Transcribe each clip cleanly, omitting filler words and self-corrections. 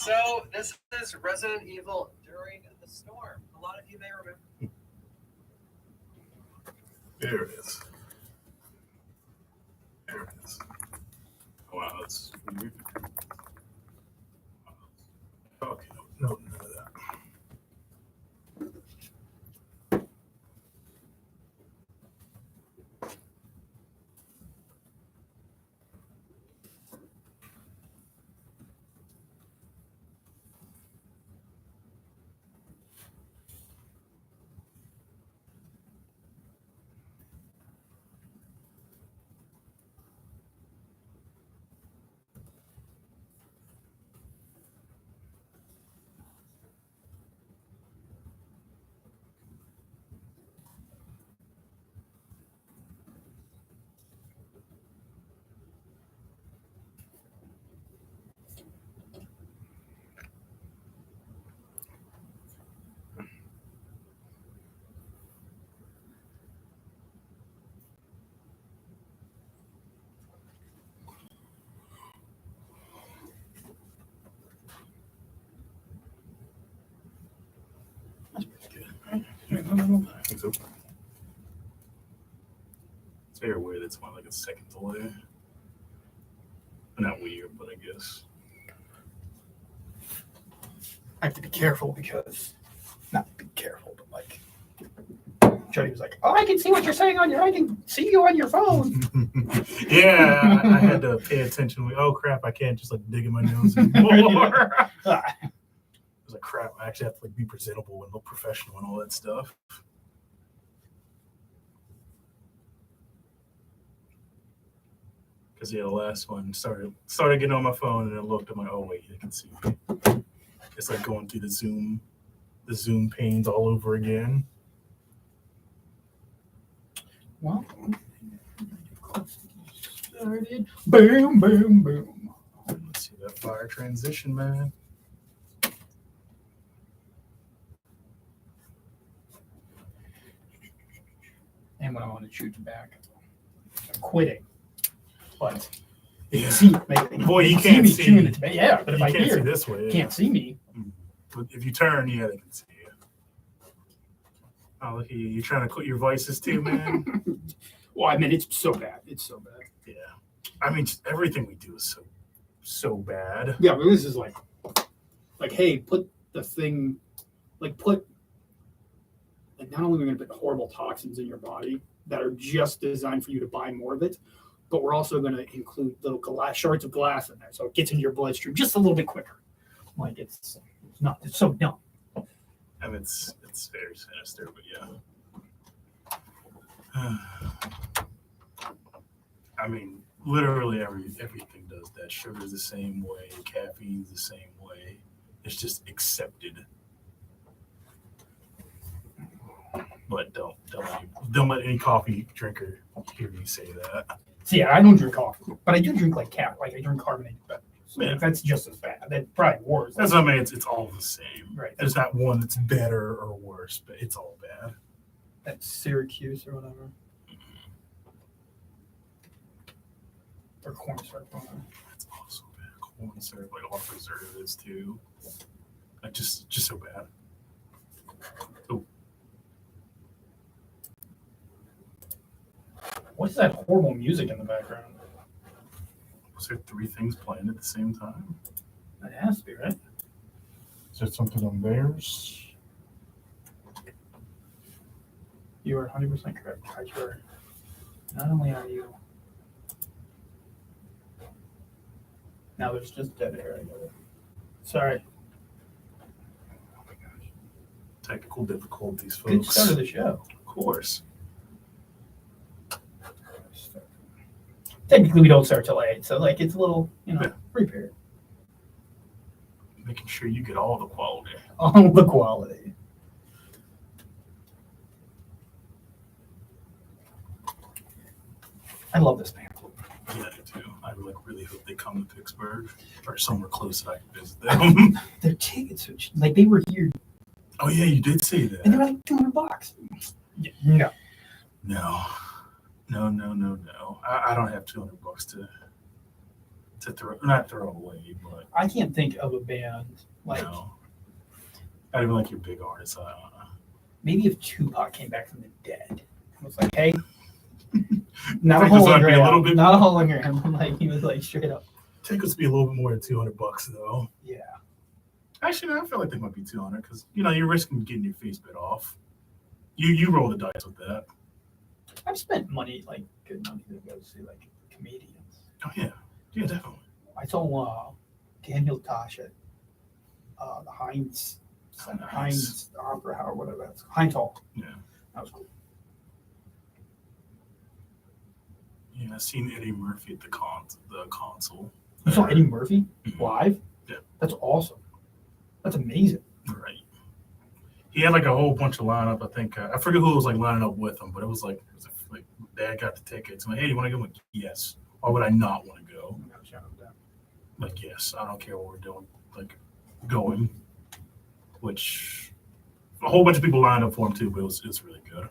So this is Resident Evil During the Storm. A lot of you may remember. There it is. There it is. Wow, that's weird. Okay, no, none of that. I think so. It's very weird. It's one like a second delay. Not weird, but I guess. I have to be careful because, not be careful, but like, Jody was like, "Oh, I can see what you're saying I can see you on your phone." Yeah, I had to pay attention. Like, oh crap, I can't just like dig in my nose anymore. I was like, crap, I actually have to like be presentable and look professional and all that stuff. Because yeah, the last one started getting on my phone and I looked. I'm like, oh wait, I can see me. It's like going through the Zoom panes all over again. Well, started. Boom, boom, boom. Let's see that fire transition, man. And when I want to shoot back, I'm quitting. But Yeah. see, Boy, you can't see me. Yeah, but if you I can't hear, see this way. you can't see me. But if you turn, yeah, they can see you. Oh, look at you. You're trying to quit your voices too, man. Well, I mean, it's so bad. It's so bad. Yeah. I mean, just everything we do is so bad. Yeah, but this is like, hey, put the thing, not only are we going to put horrible toxins in your body that are just designed for you to buy more of it, but we're also going to include little shards of glass in there, so it gets into your bloodstream just a little bit quicker. Like it's so dumb. I mean, it's very sinister, but yeah. I mean, literally everything does that. Sugar's the same way. Caffeine's the same way. It's just accepted. But don't let any coffee drinker hear me say that. See, I don't drink coffee, but I do drink like I drink carbonated beverages. So Yeah. that's just as bad. That's probably worse. That's what I mean. It's all the same. Right. There's not one that's better or worse, but it's all bad. That's Syracuse or whatever. Or corn syrup. That's also bad. Corn syrup, like all preservatives too. Like just so bad. Oh, What is that horrible music in the background? was there 3 things playing at the same time? It has to be, right? Is there something on theirs? You are 100% correct. Not only are you. Now there's just dead air. Sorry. Oh my gosh. Technical difficulties, Good folks. start of the show. Of course. Technically, we don't start till 8, so it's a little, Yeah. prepared. Making sure you get all the quality. All the quality. I love this band. Yeah, I do too. I really hope they come to Pittsburgh or somewhere close that I can visit them. Their tickets, they were here, Oh yeah, you did say and they're that. like $200. No. No. I don't have $200 to not throw away, but I can't think of a band like not even like your big artists. maybe if Tupac came back from the dead. It was like, hey, not a think this might be a little hologram, bit not a more- hologram. Like he was like straight up. Take us to be a little bit more than $200 though. Yeah. Actually, no, I feel like they might be 200 because you're risking getting your face bit off. You roll the dice with that. I've spent money, like good money, to go see like comedians. Oh yeah, definitely. I saw Daniel Tosh at the Heinz Heinz Opera House or whatever that's Heinz Hall. Yeah. That was cool. Yeah, I seen Eddie Murphy at the console. You saw Eddie Murphy Mhm. live? Yeah. That's awesome. That's amazing. Right. He had like a whole bunch of lineup. I think I forget who was like lining up with him, but it was like Dad got the tickets. I'm like, hey, you want to go? I'm like, yes. Why would I not want to go? Like, yes, I don't care what we're doing. Like, going. Which a whole bunch of people lined up for him too, but it was really good.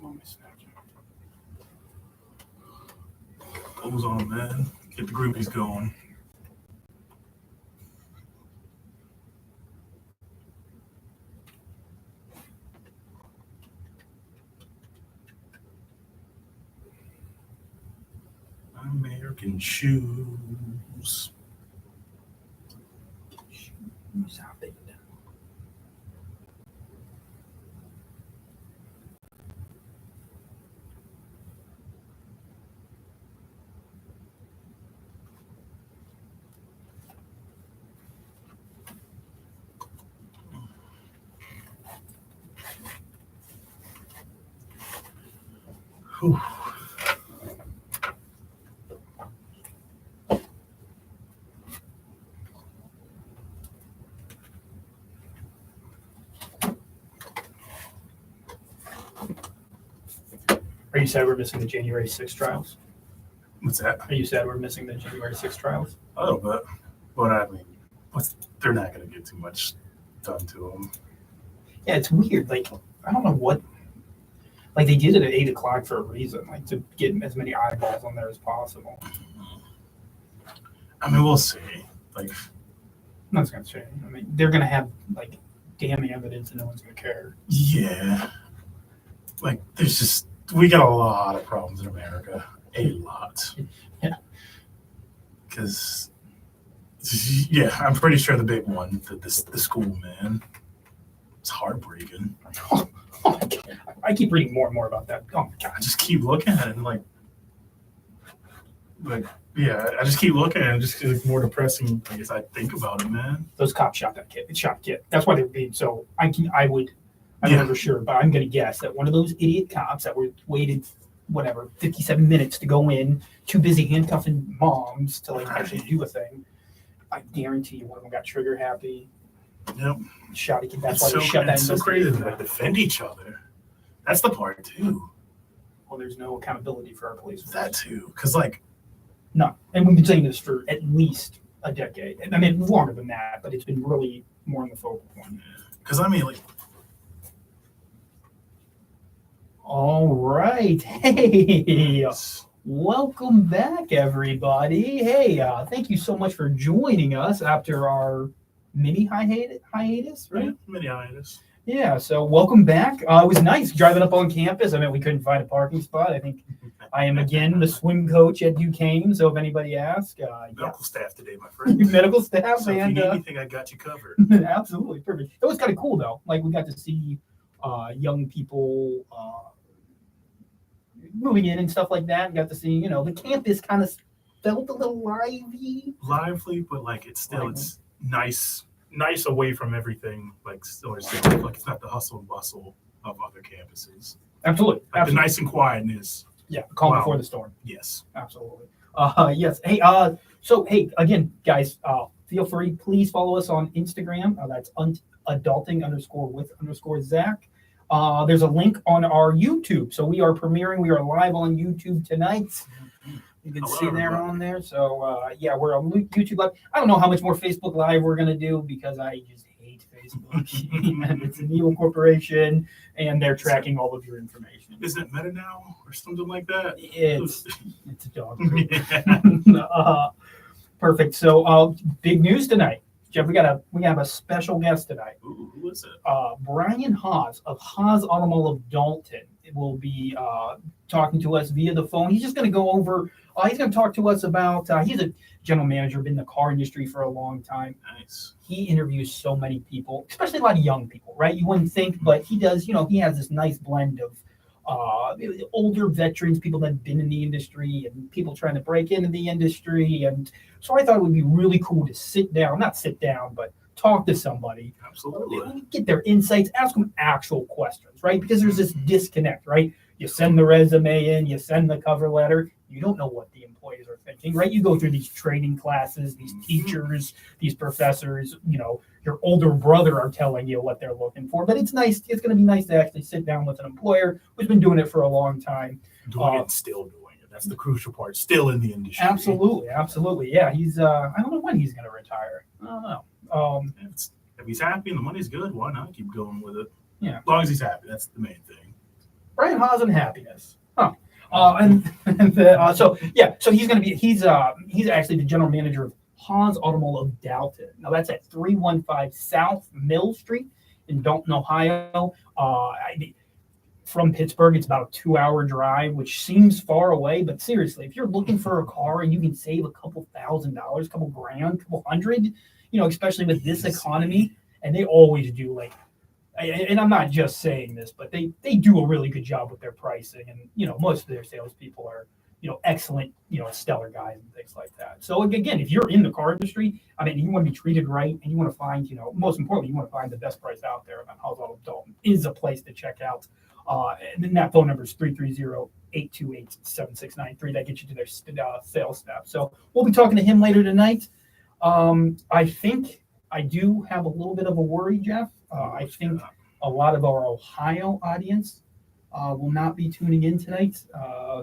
On my Snapchat. Goes on, man. Get the groupies going. American shoes. Whew. Are you sad we're missing the January 6th trials? What's that? Are you sad we're missing the January 6th trials? A little bit, but I mean, they're not going to get too much done to them. Yeah, it's weird. Like, I don't know what. Like, they did it at 8 o'clock for a reason, like to get as many eyeballs on there as possible. I mean, we'll see. Like, Nothing's going to change. I mean, they're going to have, like, damning evidence and no one's going to care. yeah, like we got a lot of problems in America. A lot. Yeah. Because, yeah, I'm pretty sure the big one, the school, man, it's heartbreaking. Oh my God. I keep reading more and more about that. Oh my I God. just keep looking at it and like, yeah, I just keep looking at it and just it's more depressing. I guess I think about it, man. Those cops shot that kid. It shot a kid. That's why they were being so. I'm Yeah. never sure, but I'm going to guess that one of those idiot cops that were waited, 57 minutes to go in, too busy handcuffing moms to like actually do a thing. I guarantee you one of them got trigger happy. Yep. Shot a kid. That's It's why they shut that it's so crazy investigation to down. defend each other. That's the part too. Well, there's no accountability for our police. That too, because like, No, and we've been saying this for at least a decade. I mean, longer than that, but it's been really more in the focal point. because I mean, like, All right. Hey, welcome back, everybody. Hey, thank you so much for joining us after our mini hiatus, right? mini hiatus. Yeah, so welcome back. It was nice driving up on campus. I mean, we couldn't find a parking spot. I think I am, again, the swim coach at Duquesne, so if anybody asks, yeah. Medical staff today, my friend. Medical staff, So if you and need anything, I got you covered. absolutely perfect. It was kind of cool, though. Like, we got to see young people moving in and stuff like that. And got to see, the campus kind of felt a little Lively, but like it's still Lively. it's nice away from everything. Like still, like it's not the hustle and bustle of other campuses. Absolutely. Like the Absolutely. nice and quietness. Yeah, calm Wow. before the storm. Yes. Absolutely. Yes. Hey, so hey, again, guys, feel free, please follow us on Instagram. That's adulting_with_Zach. There's a link on our YouTube. So we are premiering. We are live on YouTube tonight. You can Hello, see there everybody. on there. So yeah, we're on YouTube Live. I don't know how much more Facebook Live we're gonna do because I just hate Facebook. And it's an evil corporation, and they're tracking all of your information. Isn't it Meta now or something like that? It's a dog. Yeah. Perfect. So big news tonight, Jeff. We have a special guest tonight. Ooh, who is it? Brian Haasz of Haasz Automotive of Dalton will be talking to us via the phone. He's just going to go over. He's going to talk to us about. He's a general manager, been in the car industry for a long time. Nice. He interviews so many people, especially a lot of young people, right? You wouldn't think, but he does. He has this nice blend of older veterans, people that have been in the industry, and people trying to break into the industry. And so I thought it would be really cool to not sit down, but talk to somebody, Absolutely. get their insights, ask them actual questions, right? Because there's this disconnect, right? You send the resume in, you send the cover letter, you don't know what the employees are thinking, right? You go through these training classes, these teachers, these professors, your older brother are telling you what they're looking for. But it's nice, it's going to be nice to actually sit down with an employer who's been doing it for a long time. Doing it, still doing it. That's the crucial part. Still in the industry. Absolutely. Yeah, he's, I don't know when he's going to retire. I don't know. If he's happy and the money's good, why not keep going with it? Yeah. As long as he's happy, that's the main thing. Brian Haasz and happiness. Huh. So he's going to be, he's actually the general manager of Haasz Automotive of Dalton. Now that's at 315 South Mill Street in Dalton, Ohio. From Pittsburgh, it's about a 2-hour drive, which seems far away, but seriously, if you're looking for a car and you can save a couple $1,000s, couple grand, couple hundred, especially with this economy, and they always do and I'm not just saying this, but they do a really good job with their pricing, and most of their salespeople are excellent, stellar guys and things like that. So again, if you're in the car industry, you want to be treated right, and you want to find, most importantly, you want to find the best price out there. And Haasz Auto Dalton is a place to check out. And then that phone number is 330-828-7693. That gets you to their sales staff. So we'll be talking to him later tonight. I think I do have a little bit of a worry, Jeff. I think a lot of our Ohio audience will not be tuning in tonight,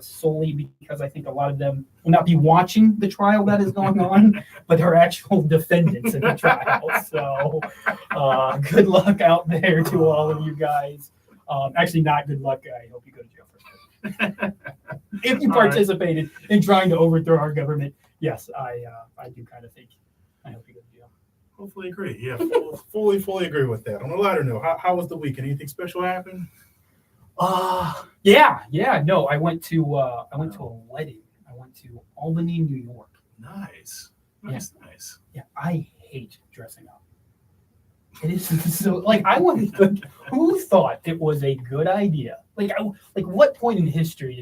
solely because I think a lot of them will not be watching the trial that is going on, but they're actual defendants in the trial. So good luck out there to all of you guys. Actually, not good luck. I hope you go to jail for if you participated in trying to overthrow our government. Yes, I do kind of think. I hope you go to jail. Hopefully agree. Yeah, fully agree with that. On a lighter note, how was the weekend? Anything special happen? Yeah. No, I went to a wedding. I went to Albany, New York. Nice. Yeah, I hate dressing up. It is so I wanted. Who thought it was a good idea? What point in history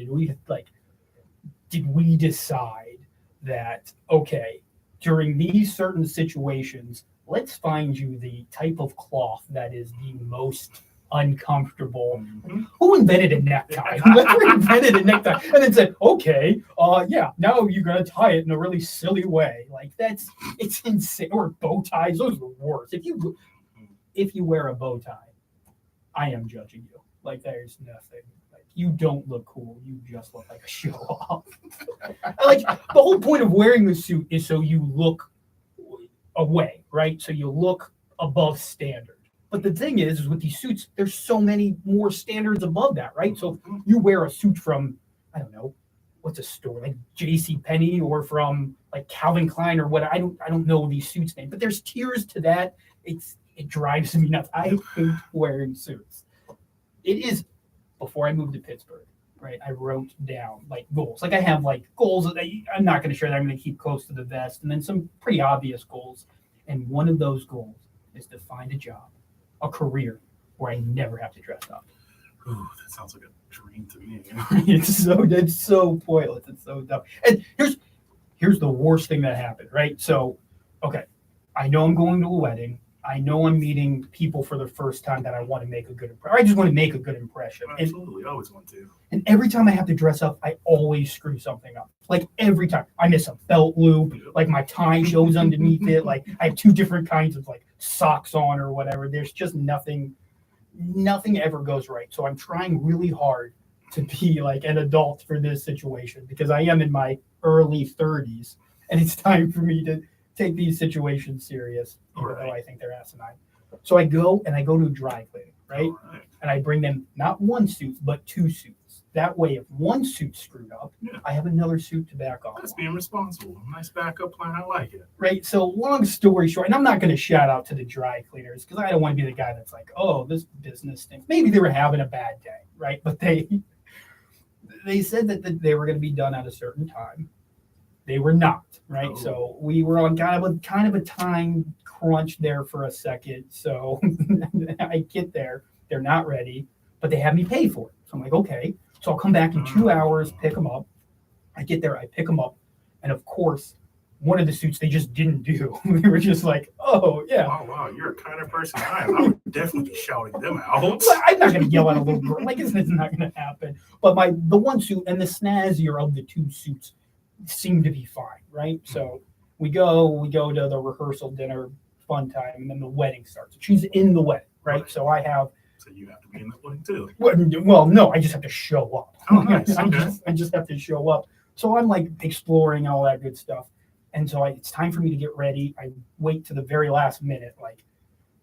did we decide that during these certain situations, let's find you the type of cloth that is the most uncomfortable. Mm-hmm. Who invented a necktie? Whoever invented a necktie and then said, now you're gonna tie it in a really silly way. It's insane. Or bow ties, those are the worst. If you wear a bow tie, I am judging you. There's nothing. You don't look cool. You just look like a show off. The whole point of wearing the suit is so you look away, right? So you look above standard. But the thing is with these suits, there's so many more standards above that, right? So if you wear a suit from, I don't know, what's a store like JCPenney or from Calvin Klein or what, I don't know these suits names, but there's tiers to that. It drives me nuts. I hate wearing suits. It is, before I moved to Pittsburgh, right, I wrote down goals. I have goals that I'm not going to share that I'm going to keep close to the vest, and then some pretty obvious goals. And one of those goals is to find a job, a career where I never have to dress up. Ooh, that sounds like a dream to me. It's so pointless. It's so dumb. And here's the worst thing that happened, right? So, I know I'm going to a wedding. I know I'm meeting people for the first time that I want to make a good impression. I just want to make a good impression. Absolutely, I always want to. And every time I have to dress up, I always screw something up. Every time. I miss a belt loop. My tie shows underneath it. I have two different kinds of socks on or whatever. There's just nothing nothing ever goes right. So I'm trying really hard to be like an adult for this situation because I am in my early 30s and it's time for me to take these situations serious, even though I think they're asinine. So I go to a dry cleaning, right? And I bring them not one suit, but 2 suits. That way, if one suit's screwed up, I have another suit to back off. That's being responsible. Nice backup plan. I like it. Right. So long story short, and I'm not going to shout out to the dry cleaners because I don't want to be the guy that's like, oh, this business stinks. Maybe they were having a bad day, right? But they said that they were going to be done at a certain time. They were not, right? Oh. So we were on kind of a time crunch there for a second. So I get there, they're not ready, but they have me pay for it. So I'm like, okay. So I'll come back in 2 hours, pick them up. I get there, I pick them up, and of course, one of the suits they just didn't do. They were just like, oh yeah. Wow, you're a kind of person I am. I would definitely be shouting them out. I'm not going to yell at a little girl. Like it's not going to happen. But the one suit and the snazzier of the 2 suits seem to be fine, right? So we go to the rehearsal dinner, fun time, and then the wedding starts. She's in the wedding, right? So I have. So you have to be in the wedding too. Well, no, I just have to show up. Oh, nice. Okay. I just have to show up. So I'm like exploring all that good stuff. And so it's time for me to get ready. I wait to the very last minute. Like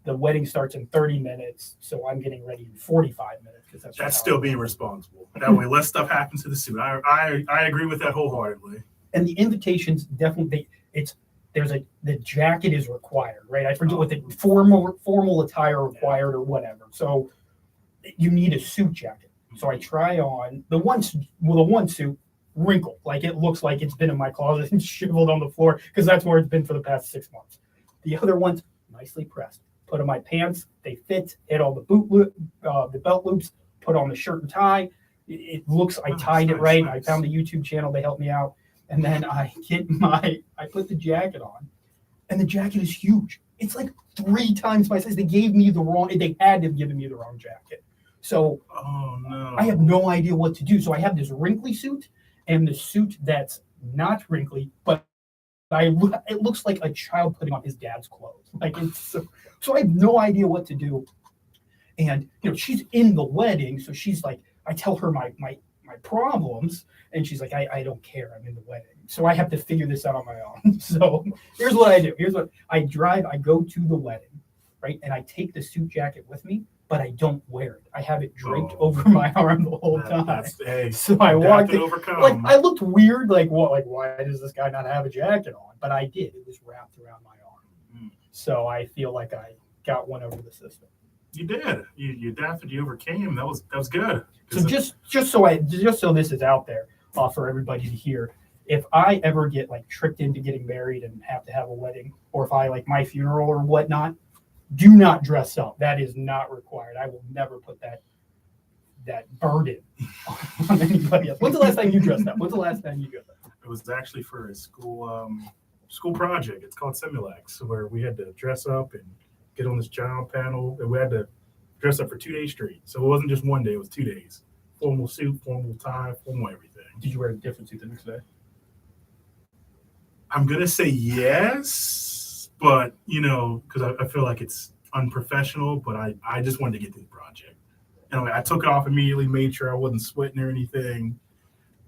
the wedding starts in 30 minutes. So I'm getting ready in 45 minutes. Because that's still being responsible. That way less stuff happens to the suit. I agree with that wholeheartedly. And the invitations definitely, the jacket is required, right? I forget what the formal attire required or whatever. So you need a suit jacket. So I try on the one suit wrinkled, like it looks like it's been in my closet and shiveled on the floor because that's where it's been for the past 6 months. The other one's nicely pressed. Put on my pants, they fit. Hit all the belt loops. Put on the shirt and tie. It looks I tied it right. Nice. I found the YouTube channel. They helped me out. And then I put the jacket on, and the jacket is huge. It's like 3 times my size. They had to have given me the wrong jacket. So I have no idea what to do. So I have this wrinkly suit and the suit that's not wrinkly, but it looks like a child putting on his dad's clothes. Like it's so I have no idea what to do. And she's in the wedding, so she's like, I tell her my problems, and she's like, I don't care, I'm in the wedding. So I have to figure this out on my own. So here's what I do. Here's what I go to the wedding, right? And I take the suit jacket with me, but I don't wear it. I have it draped over my arm the whole time. So I walked in, like I looked weird, like what, like why does this guy not have a jacket on? But I did. It was wrapped around my arm. So I feel like I got one over the system. You did. You adapted. You overcame. That was good. So just so this is out there for everybody to hear. If I ever get like tricked into getting married and have to have a wedding, or if I like my funeral or whatnot, do not dress up. That is not required. I will never put that burden on anybody else. When's the last time you dressed up? When's the last time you dressed up? It was actually for a school project. It's called Simulax, where we had to dress up and get on this giant panel, and we had to dress up for 2 days straight. So it wasn't just one day; it was 2 days. Formal suit, formal tie, formal everything. Did you wear a different suit the next day? I'm gonna say yes, but because I feel like it's unprofessional. But I just wanted to get through the project, and I took it off immediately, made sure I wasn't sweating or anything,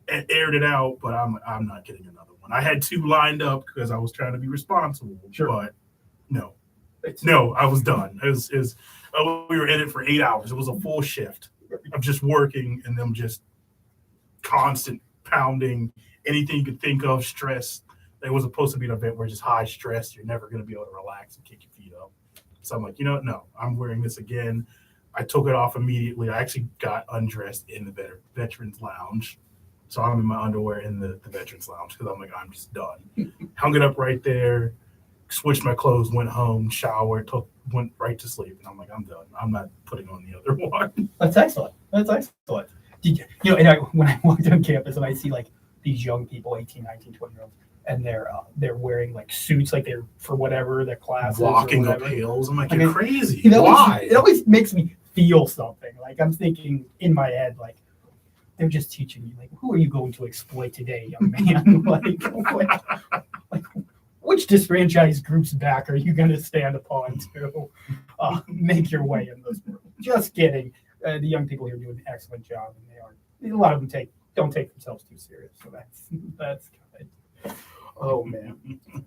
and aired it out. But I'm not getting another one. I had 2 lined up because I was trying to be responsible. Sure. But no, I was done. It was we were in it for 8 hours. It was a full shift of just working and them just constant pounding, anything you could think of, stress. It was supposed to be an event where just high stress. You're never going to be able to relax and kick your feet up. So I'm like, no, I'm wearing this again. I took it off immediately. I actually got undressed in the veterans lounge. So I'm in my underwear in the veterans lounge because I'm like, I'm just done. Hung it up right there, switched my clothes, went home, showered, went right to sleep. And I'm like, I'm done. I'm not putting on the other one. That's excellent. And when I walked on campus and I see like these young people, 18, 19, 20-year-olds, and they're wearing like suits, like they're for whatever their classes, walking up hills. I'm like, you're crazy. Why? It always makes me feel something. Like I'm thinking in my head, like they're just teaching you, like, who are you going to exploit today, young man? like which disfranchised groups back are you going to stand upon to make your way in those rooms? Just kidding. The young people here do an excellent job, and they are. A lot of them don't take themselves too serious, so that's good. Oh man,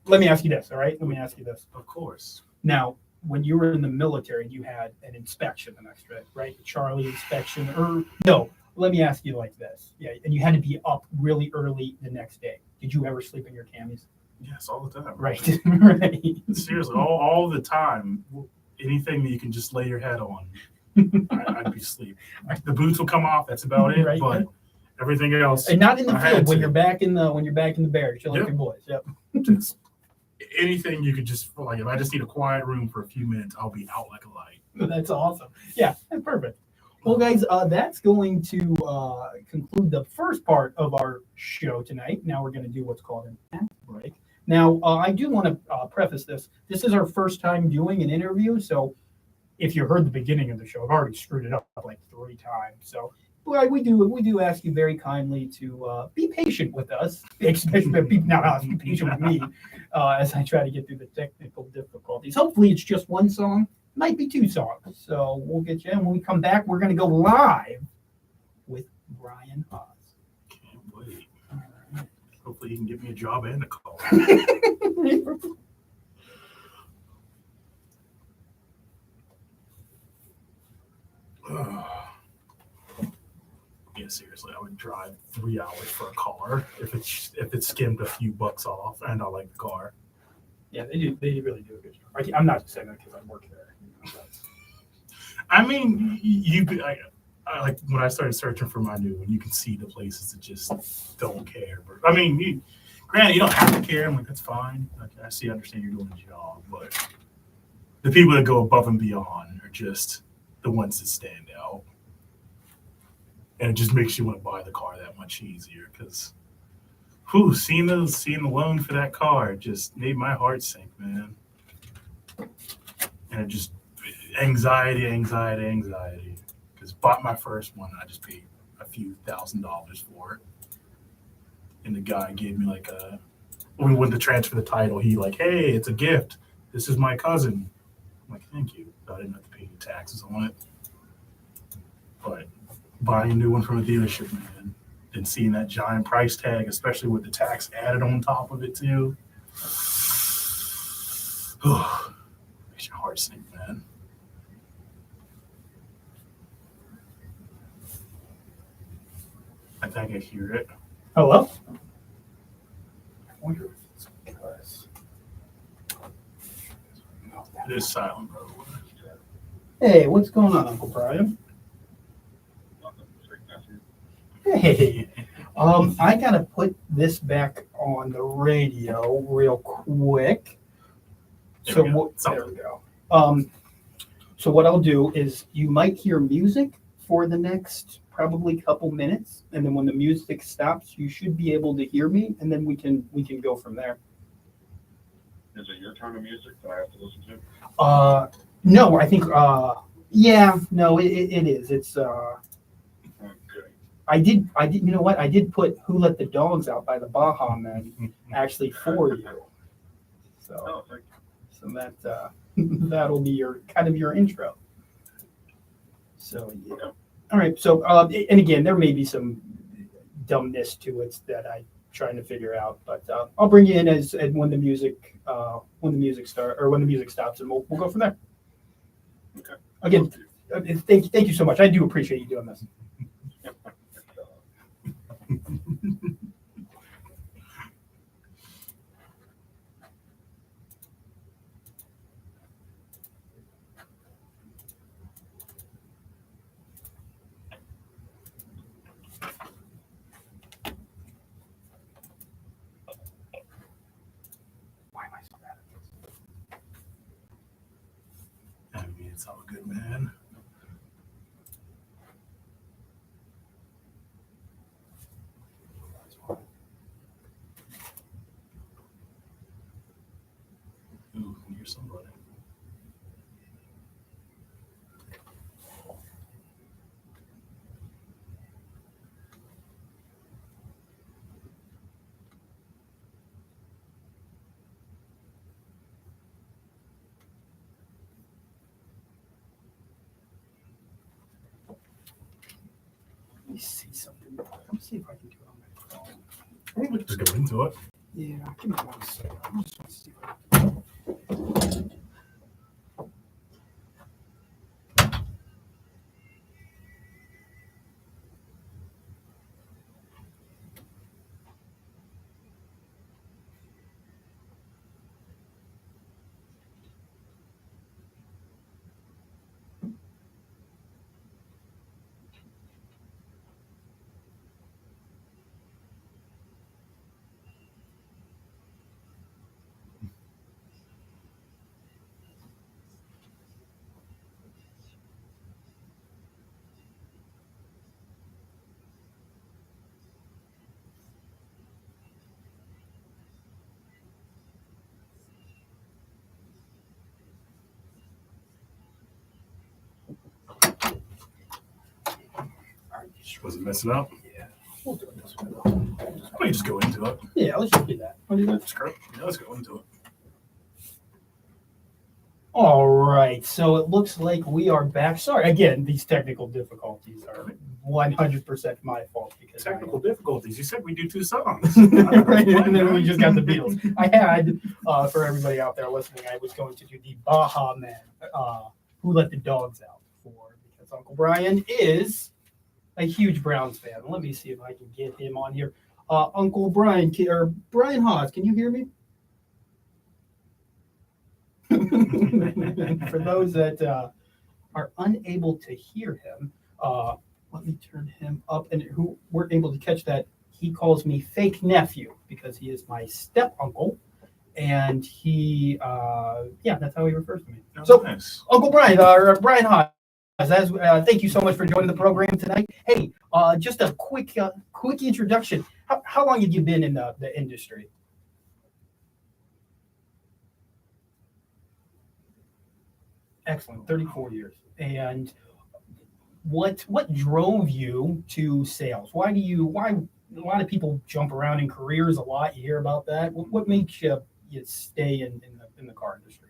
let me ask you this. All right, let me ask you this. Of course. Now, when you were in the military, you had an inspection the next day, right? Charlie inspection, or no? Let me ask you like this. Yeah, and you had to be up really early the next day. Did you ever sleep in your camis? Yes, all the time. Right, right. Seriously, all the time. Anything that you can just lay your head on, I'd be asleep. The boots will come off. That's about it. Right. But everything else, And not in the I had field when to. you're back in the barracks, you're like Yep. your boys. Yep. Just anything you could just like. If I just need a quiet room for a few minutes, I'll be out like a light. That's awesome. Yeah, that's perfect. Well, guys, that's going to conclude the first part of our show tonight. Now we're going to do what's called an ad break. Now, I do want to preface this. This is our first time doing an interview, so if you heard the beginning of the show, I've already screwed it up like 3 times. So we do ask you very kindly to be patient with us, especially not us, be patient with me as I try to get through the technical difficulties. Hopefully, it's just one song. Might be 2 songs. So we'll get you. And when we come back, we're going to go live with Brian Haasz. Can't wait. Hopefully, you can get me a job and a call. Yeah, seriously, I would drive 3 hours for a car if it skimmed a few bucks off, and I like the car. Yeah, they do. They really do a good job. I'm not just saying that because I work there. I mean, I like when I started searching for my new one, you can see the places that just don't care. But I mean, granted, you don't have to care. I'm like, that's fine. Like, I understand you're doing a job, but the people that go above and beyond are just the ones that stand out. And it just makes you want to buy the car that much easier because, seeing the loan for that car just made my heart sink, man. And it just anxiety. Because bought my first one, I just paid a few $1,000s for it. And the guy gave me like when we went to transfer the title, he like, hey, it's a gift. This is my cousin. I'm like, thank you. I didn't have to pay any taxes on it. But buying a new one from a dealership, man, and seeing that giant price tag, especially with the tax added on top of it too. Makes your heart sink, man. I think I hear it. Hello? I wonder if it's because. It is silent, bro. Hey, what's going on, Uncle Brian? Hey, I gotta put this back on the radio real quick. There we go. There we go. So what I'll do is you might hear music for the next probably couple minutes, and then when the music stops, you should be able to hear me, and then we can go from there. Is it your turn of music that I have to listen to? No, I think yeah, no, it is. It's Okay. I did you know what? I did put Who Let the Dogs Out by the Baha Men actually for you. So Oh, thank you. that that'll be your kind of your intro. So yeah. Okay. All right. So and again, there may be some dumbness to it that I'm trying to figure out, but I'll bring you in as when the music stops, and we'll go from there. Okay. Again, thank you so much. I do appreciate you doing this. Why am I so bad at this? I mean, it's all good, man. Ooh, I can hear somebody. me see something. Let me see if I can do it on my phone. I think we can just go into it. Yeah, give me 1 second. I just want to see if I Was it messing up? Yeah, we'll do it this way. Why don't you just go into it? Yeah, let's just do that. I'll do that. Screw it. Yeah, let's go into it. All right, so it looks like we are back. Sorry, again, these technical difficulties are 100% my fault because Technical difficulties. You said we do 2 songs. right, and then we just got the Beatles. I had, for everybody out there listening, I was going to do the Baha Man, Who Let the Dogs Out for, because Uncle Brian is a huge Browns fan. Let me see if I can get him on here. Uncle Brian, or Brian Haasz, can you hear me? For those that are unable to hear him, let me turn him up. And who weren't able to catch that, he calls me fake nephew because he is my step uncle. And he, that's how he refers to me. So, Nice. Uncle Brian, Brian Haasz, thank you so much for joining the program tonight. Hey, just a quick introduction. How long have you been in the industry? Excellent, 34 years. And what drove you to sales? Why a lot of people jump around in careers a lot? You hear about that. What makes you stay in the car industry?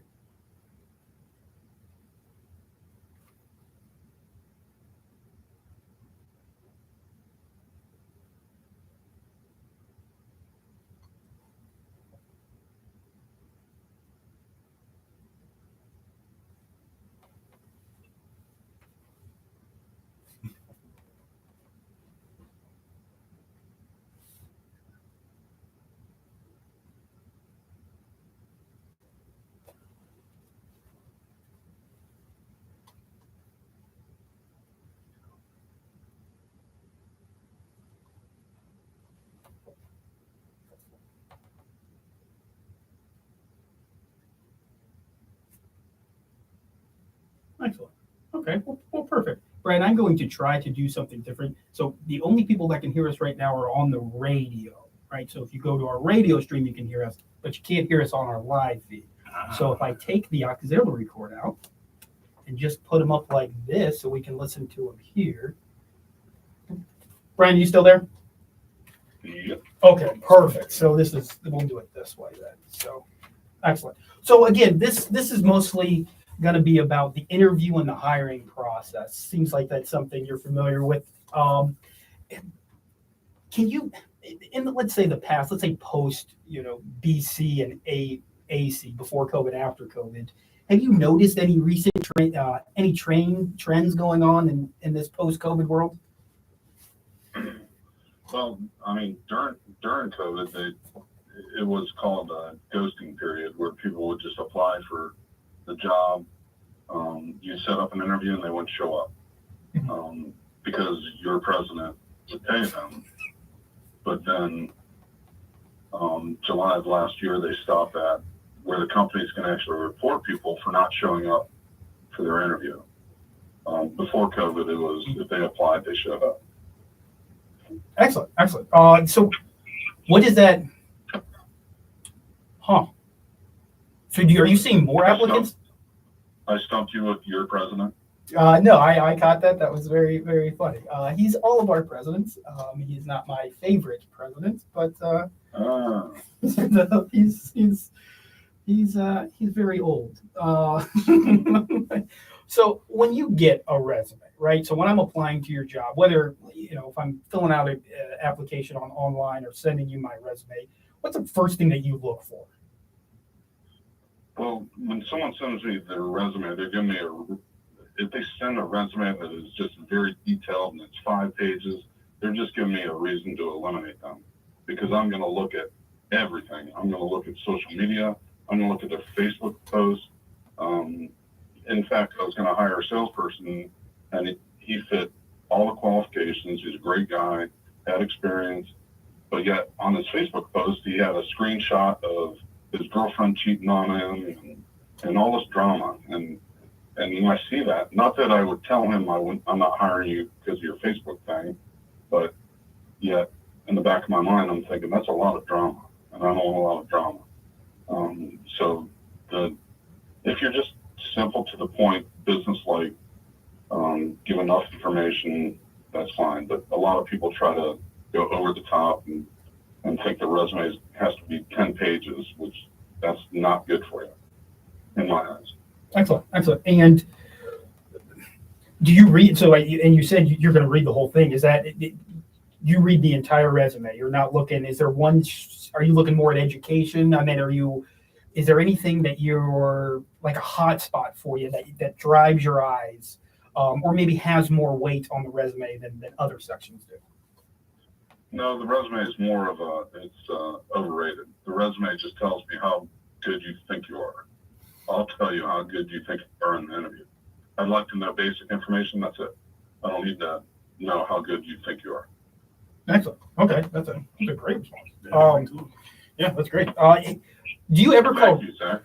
Excellent. Okay, well, perfect. Brian, I'm going to try to do something different. So the only people that can hear us right now are on the radio, right? So if you go to our radio stream, you can hear us, but you can't hear us on our live feed. So if I take the auxiliary cord out and just put them up like this so we can listen to them here. Brian, you still there? Yep. Okay, perfect. So we'll do it this way then. So excellent. So again, this is mostly going to be about the interview and the hiring process. Seems like that's something you're familiar with. Can you, let's say the past, let's say post, BC and AC, before COVID, after COVID, have you noticed any recent trends going on in this post-COVID world? Well, I mean, during COVID, it was called a ghosting period where people would just apply for the job. You set up an interview and they wouldn't show up because your president would pay them. But then July of last year, they stopped that, where the companies can actually report people for not showing up for their interview. Before COVID, it was if they applied, they showed up. Excellent. So what is that? Huh. So are you seeing more applicants? I stumped you with your president. No, I caught that. That was very, very funny. He's all of our presidents. He's not my favorite president, but he's very old. So when you get a resume, right? So when I'm applying to your job, whether, if I'm filling out an application online or sending you my resume, what's the first thing that you look for? Well, when someone sends me their resume, they're giving me if they send a resume that is just very detailed and it's 5 pages, they're just giving me a reason to eliminate them, because I'm going to look at everything. I'm going to look at social media. I'm going to look at their Facebook posts. In fact, I was going to hire a salesperson, and he fit all the qualifications. He's a great guy, had experience, but yet on his Facebook post, he had a screenshot of his girlfriend cheating on him and all this drama. And when I see that, not that I would tell him I'm not hiring you because of your Facebook thing, but yet in the back of my mind, I'm thinking that's a lot of drama, and I don't want a lot of drama. So if you're just simple to the point, business-like, give enough information, that's fine. But a lot of people try to go over the top and think the resume has to be 10 pages, which that's not good for you, in my eyes. Excellent. And do you read? So, and you said you're going to read the whole thing. Is that you read the entire resume? You're not looking. Is there one? Are you looking more at education? I mean, is there anything that you're like a hot spot for you that drives your eyes, or maybe has more weight on the resume than other sections do? No, the resume is more of it's overrated. The resume just tells me how good you think you are. I'll tell you how good you think you are in the interview. I'd like to know basic information. That's it. I don't need to know how good you think you are. Excellent. Okay, that's a great response. Yeah, That's great. Do you ever call? Thank you, Zach.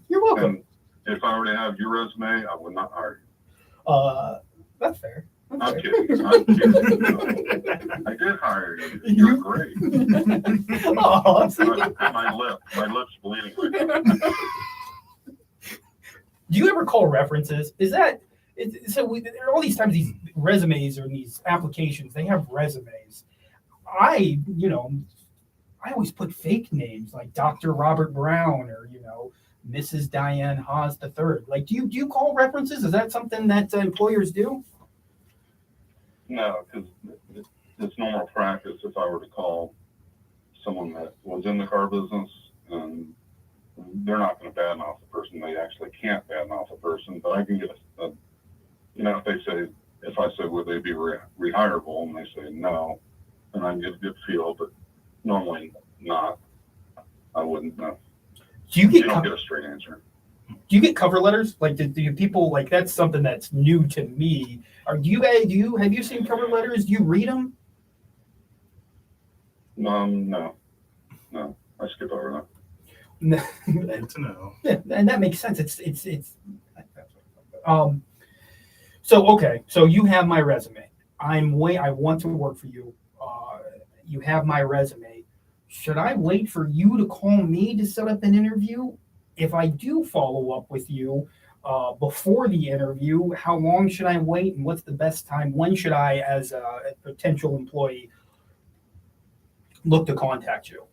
You're welcome. And if I already have your resume, I would not hire you. That's fair. I'm kidding. I did hire you. You're great. Oh, see? My lip's bleeding right now. Do you ever call references? There are all these times these resumes or these applications, they have resumes. I always put fake names like Dr. Robert Brown or, Mrs. Diane Haasz III. Like, do you call references? Is that something that employers do? No, because it's normal practice if I were to call someone that was in the car business, and they're not going to badmouth the person. They actually can't badmouth a person, but I can get if I say, would they be rehireable, and they say no, then I can get a good feel, but normally not. I wouldn't know. You don't get a straight answer. Do you get cover letters? Like, do people, like, that's something that's new to me. Or have you seen cover letters? Do you read them? No, I skip over that. Good to know. Yeah, and that makes sense. So you have my resume. I want to work for you. You have my resume. Should I wait for you to call me to set up an interview? If I do follow up with you before the interview, how long should I wait, and what's the best time? When should I, as a potential employee, look to contact you?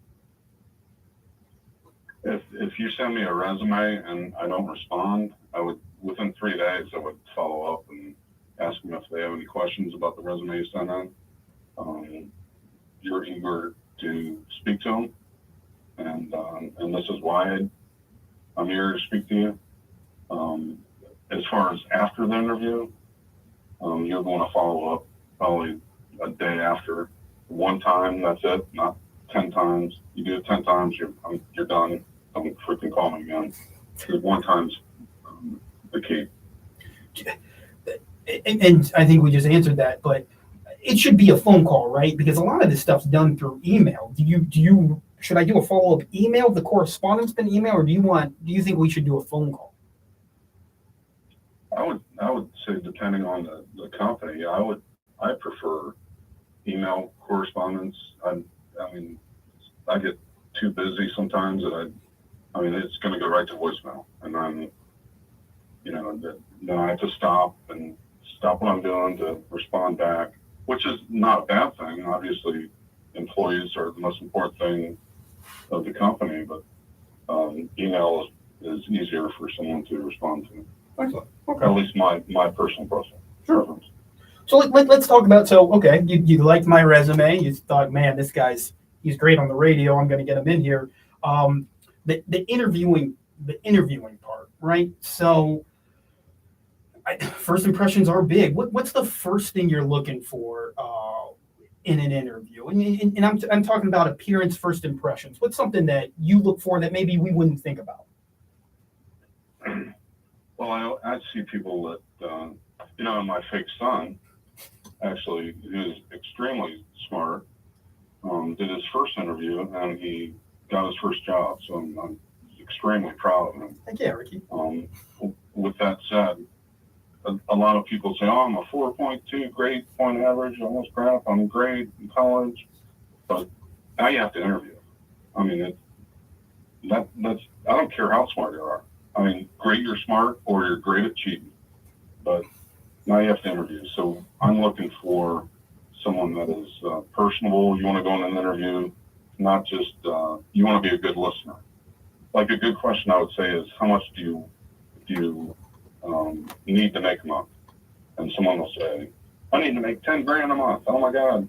If you send me a resume and I don't respond, within 3 days, I would follow up and ask them if they have any questions about the resume you sent in. You're eager to speak to them, and this is why I'm here to speak to you. As far as after the interview, you're going to follow up probably a day after. One time, that's it, not 10 times. You do it 10 times, you're done. Don't freaking call me again. One time's the key. And I think we just answered that, but it should be a phone call, right? Because a lot of this stuff's done through email. Should I do a follow-up email, the correspondence been email, or do you think we should do a phone call? I would say, depending on the company, I prefer email correspondence. I mean, I get too busy sometimes that it's going to go right to voicemail, and then then I have to stop what I'm doing to respond back, which is not a bad thing. Obviously, employees are the most important thing of the company, but email is easier for someone to respond to. Excellent. Okay. At least my personal preference. So let's talk about, okay, you liked my resume. You thought, man, he's great on the radio. I'm going to get him in here. The interviewing part, right? So first impressions are big. What's the first thing you're looking for in an interview? And I'm talking about appearance, first impressions. What's something that you look for that maybe we wouldn't think about? Well, I see people that, my fake son, actually, is extremely smart, did his first interview, and he got his first job, so I'm extremely proud of him. Thank you, Ricky. With that said, a lot of people say, I'm a 4.2 grade point average, almost crap, I'm great in college, but now you have to interview. I mean, that's I don't care how smart you are. I mean, great you're smart or you're great at cheating, but now you have to interview. So I'm looking for someone that is personable. You want to go in an interview, not just, you want to be a good listener. Like a good question I would say is, how much do you need to make a month? And someone will say, I need to make 10 grand a month. Oh my God,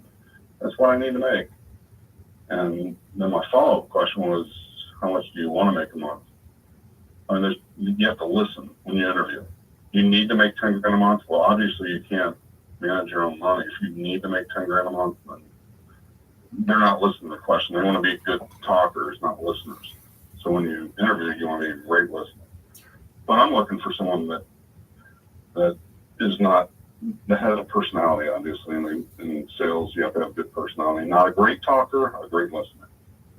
that's what I need to make. And then my follow-up question was, how much do you want to make a month? I mean, you have to listen when you interview. You need to make 10 grand a month. Well, obviously you can't manage your own money. If you need to make 10 grand a month, then they're not listening to the question. They want to be good talkers, not listeners. So when you interview, you want to be a great listener. But I'm looking for someone that is not that has a personality. Obviously, in sales, you have to have good personality. Not a great talker, a great listener.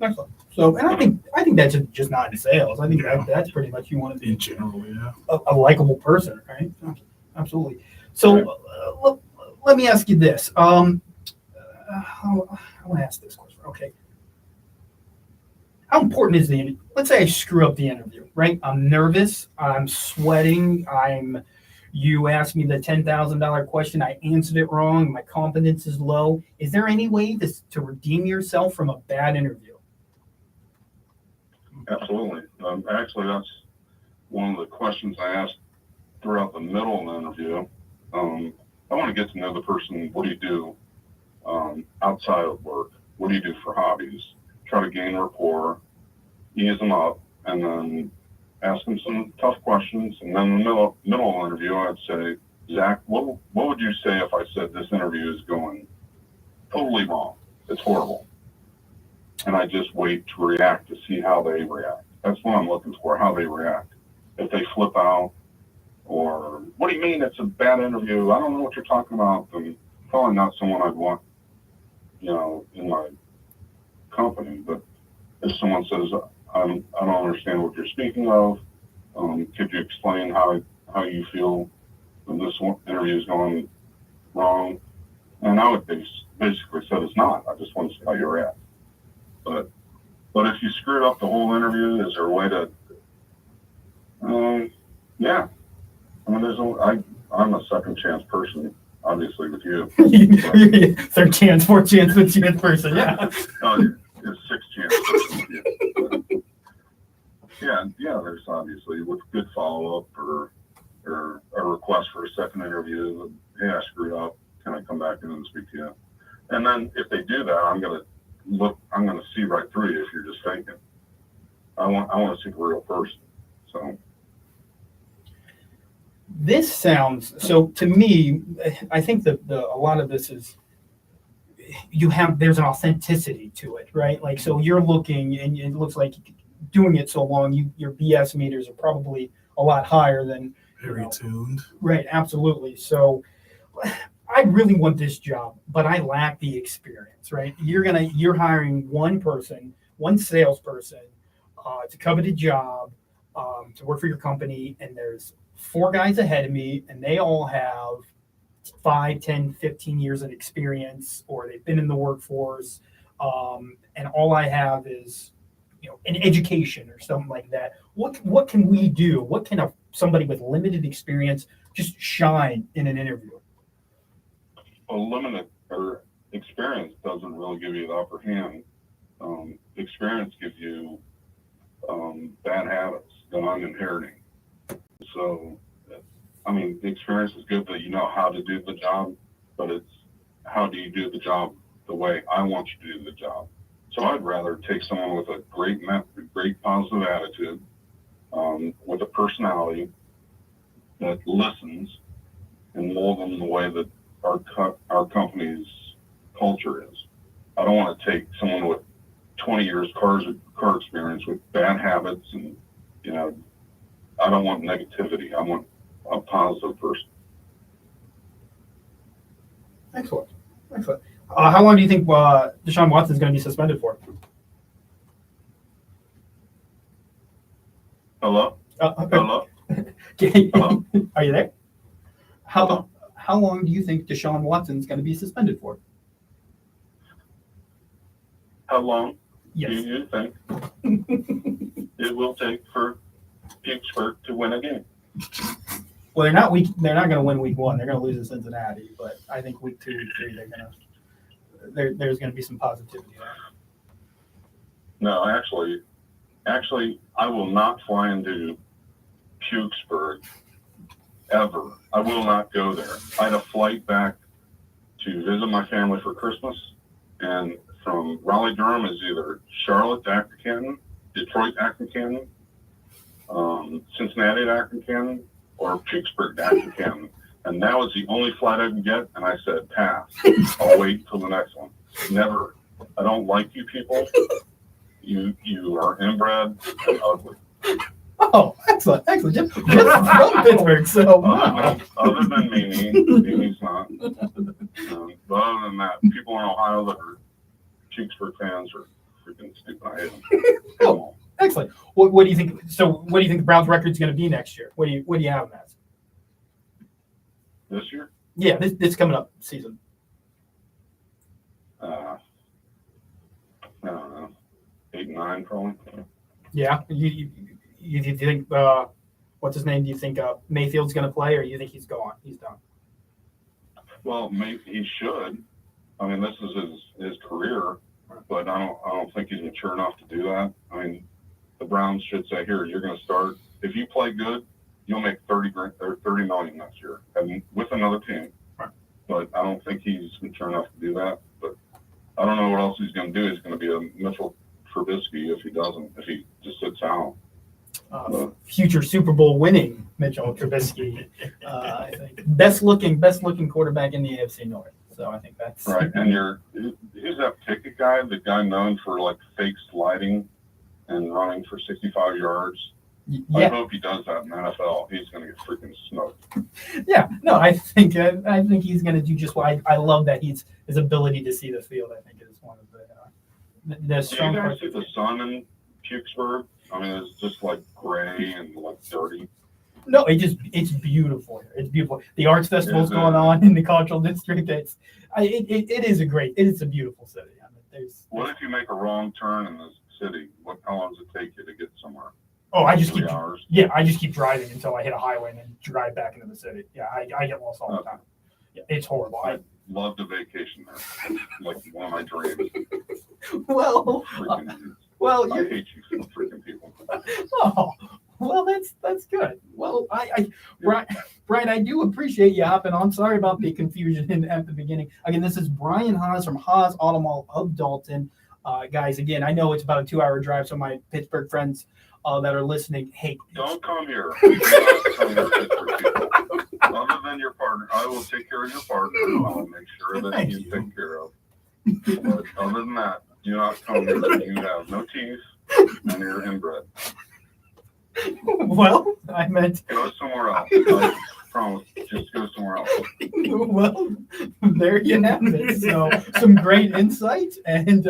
Excellent. So, and I think that's just not in sales. I think that's pretty much you want to be In general, yeah. a likable person, right? Absolutely. So, let me ask you this. I want to ask this question. Okay. How important is let's say I screw up the interview, right? I'm nervous. I'm sweating. You asked me the $10,000 question. I answered it wrong. My confidence is low. Is there any way to redeem yourself from a bad interview? Absolutely. Actually, that's one of the questions I asked throughout the middle of the interview. I want to get to know the person. What do you do outside of work? What do you do for hobbies? Try to gain rapport, ease them up, and then ask them some tough questions. And then in the middle of the interview, I'd say, Zach, what would you say if I said this interview is going totally wrong? It's horrible. And I just wait to react to see how they react. That's what I'm looking for, how they react. If they flip out, or what do you mean it's a bad interview? I don't know what you're talking about. Then probably not someone I'd want, in my company. But if someone says, I don't understand what you're speaking of, could you explain how you feel when this interview is going wrong? And I would basically say it's not. I just want to see how you react. But if you screwed up the whole interview, is there a way to? Yeah. I mean, I'm a second chance person, obviously, with you. Third chance, fourth chance, fifth chance person. Yeah. Oh, it's sixth chance person with you. Yeah. There's obviously with good follow up or a request for a second interview. Hey, I screwed up. Can I come back in and speak to you? And then if they do that, I'm gonna see right through you if you're just faking. I want to see the real person. So this sounds so to me. I think that a lot of this is there's an authenticity to it, right? Like, so you're looking and it looks like doing it so long, your BS meters are probably a lot higher than Very tuned. Right, absolutely. So I really want this job, but I lack the experience, right? You're hiring one person, one salesperson, to covet a job, to work for your company, and there's 4 guys ahead of me, and they all have 5, 10, 15 years of experience, or they've been in the workforce, and all I have is, an education or something like that. What can we do? What can somebody with limited experience just shine in an interview? Well, limited or experience doesn't really give you the upper hand. Experience gives you bad habits that I'm inheriting. So I mean, the experience is good that you know how to do the job, but it's how do you do the job the way I want you to do the job. So I'd rather take someone with a great positive attitude, with a personality that listens, and mold them the way that our company's culture is. I don't want to take someone with 20 years car experience with bad habits, and you know, I don't want negativity. I want a positive person. Excellent. How long do you think Deshaun Watson is going to be suspended for? Hello? Hello? Hello? Are you there? Hello? How long do you think Deshaun Watson is going to be suspended for? How long Yes. do you think it will take for Pittsburgh to win a game? Well, they're not going to win week 1. They're going to lose in Cincinnati. But I think week 2, week 3, there's going to be some positivity there. No, actually, I will not fly into Pittsburgh ever. I will not go there. I had a flight back to visit my family for Christmas, and from Raleigh-Durham is either Charlotte to Acton Canton, Detroit to Acton Canton, Cincinnati to Acton Canton, or Pittsburgh to Acton Canton. And that was the only flight I could get, and I said, pass. I'll wait till the next one. Never. I don't like you people. You are inbred and ugly. Oh, excellent. Just from Pittsburgh, so wow. Other than Mimi's not. But other than that, people in Ohio that are Pittsburgh fans are freaking stupid. I hate them. Oh, excellent. What do you think? So, what do you think the Browns' record is going to be next year? What do you have them as? This year? Yeah, this coming up season. I don't know. 8-9 probably. Yeah, you think what's his name? Do you think Mayfield's going to play, or you think he's gone? He's done. Well, maybe he should. I mean, this is his career, but I don't think he's mature enough to do that. I mean, the Browns should say, here, you're going to start. If you play good, you'll make $30 million next year, and with another team. Right. But I don't think he's mature enough to do that. But I don't know what else he's going to do. He's going to be a Mitchell Trubisky if he just sits out. Future Super Bowl winning Mitchell Trubisky, I think best looking quarterback in the AFC North. So I think that's right. And who's that Pickett guy? The guy known for like fake sliding and running for 65 yards. Yeah. I hope he does that in the NFL. He's going to get freaking smoked. Yeah. No, I think he's going to do just what I love that his ability to see the field. I think is one of the strong. Do you guys see the sun in Pittsburgh? I mean, it's just like gray and like dirty. No, it's beautiful here. It's beautiful. The arts festival's going on in the cultural district. It is a beautiful city. I mean, what if you make a wrong turn in the city? How long does it take you to get somewhere? Oh, I just 3 hours. I just keep driving until I hit a highway and then drive back into the city. Yeah, I get lost all the time. Yeah, it's horrible. I'd love to vacation there. Like one of my dreams. Well, I hate you freaking people. Oh, well, that's good. Well, Brian, I do appreciate you hopping on. Sorry about the confusion at the beginning. Again, this is Brian Haasz from Haasz Auto Mall of Dalton. Guys, again, I know it's about a 2-hour drive, so my Pittsburgh friends that are listening, hey. Don't come here. Don't come here, Pittsburgh people. Other than your partner, I will take care of your partner. I'll make sure that he's taken care of. But other than that, do not come here. You have no teeth and you're inbred. Well, I meant go somewhere else. I promise. Just go somewhere else. Well, there you have it. So some great insight, and